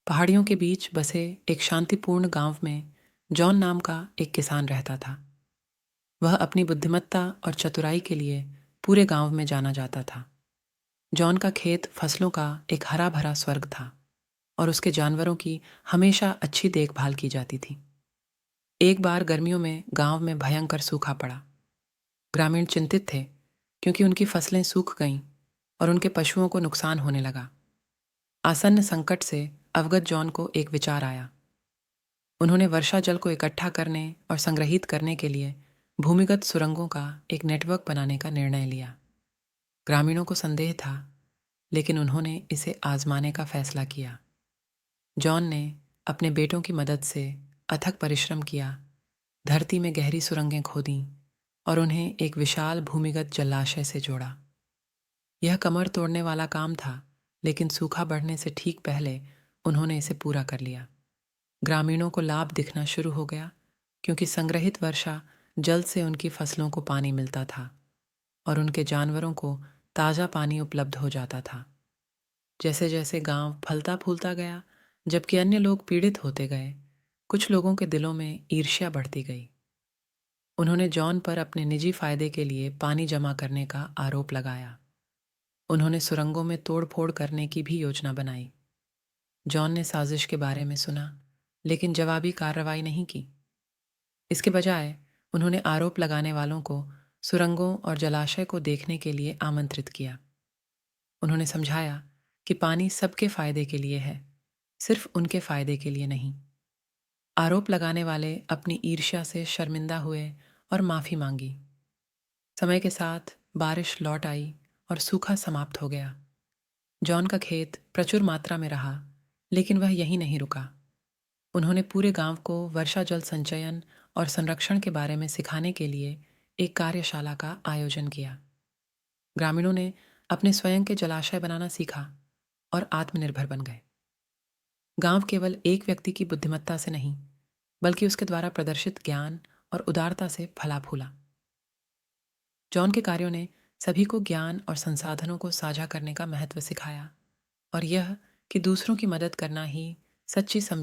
पहाड़ियों के बीच बसे एक शांतिपूर्ण गांव में जॉन नाम का एक किसान रहता था। वह अपनी बुद्धिमत्ता और चतुराई के लिए पूरे गांव में जाना जाता था। जॉन का खेत फसलों का एक हरा भरा स्वर्ग था और उसके जानवरों की हमेशा अच्छी देखभाल की जाती थी। एक बार गर्मियों में गांव में भयंकर सूखा पड़ा। ग्रामीण चिंतित थे क्योंकि उनकी फसलें सूख गईं और उनके पशुओं को नुकसान होने लगा। आसन्न संकट से अवगत जॉन को एक विचार आया। उन्होंने वर्षा जल को इकट्ठा करने और संग्रहित करने के लिए भूमिगत सुरंगों का एक नेटवर्क बनाने का निर्णय लिया। ग्रामीणों को संदेह था, लेकिन उन्होंने इसे आजमाने का फैसला किया। जॉन ने अपने बेटों की मदद से अथक परिश्रम किया, धरती में गहरी सुरंगें खोदी और उन्हें एक विशाल भूमिगत जलाशय से जोड़ा। यह कमर तोड़ने वाला काम था, लेकिन सूखा बढ़ने से ठीक पहले उन्होंने इसे पूरा कर लिया। ग्रामीणों को लाभ दिखना शुरू हो गया क्योंकि संग्रहित वर्षा जल से उनकी फसलों को पानी मिलता था और उनके जानवरों को ताज़ा पानी उपलब्ध हो जाता था। जैसे जैसे गांव फलता फूलता गया, जबकि अन्य लोग पीड़ित होते गए, कुछ लोगों के दिलों में ईर्ष्या बढ़ती गई। उन्होंने जॉन पर अपने निजी फायदे के लिए पानी जमा करने का आरोप लगाया। उन्होंने सुरंगों में तोड़-फोड़ करने की भी योजना बनाई। जॉन ने साजिश के बारे में सुना, लेकिन जवाबी कार्रवाई नहीं की। इसके बजाय उन्होंने आरोप लगाने वालों को सुरंगों और जलाशय को देखने के लिए आमंत्रित किया। उन्होंने समझाया कि पानी सबके फायदे के लिए है, सिर्फ उनके फायदे के लिए नहीं। आरोप लगाने वाले अपनी ईर्ष्या से शर्मिंदा हुए और माफी मांगी। समय के साथ बारिश लौट आई और सूखा समाप्त हो गया। जॉन का खेत प्रचुर मात्रा में रहा, लेकिन वह यहीं नहीं रुका। उन्होंने पूरे गांव को वर्षा जल संचयन और संरक्षण के बारे में सिखाने के लिए एक कार्यशाला का आयोजन किया। ग्रामीणों ने अपने स्वयं के जलाशय बनाना सीखा और आत्मनिर्भर बन गए। गांव केवल एक व्यक्ति की बुद्धिमत्ता से नहीं, बल्कि उसके द्वारा प्रदर्शित ज्ञान और उदारता से फला फूला। जॉन के कार्यों ने सभी को ज्ञान और संसाधनों को साझा करने का महत्व सिखाया और यह कि दूसरों की मदद करना ही सच्ची समृद्धि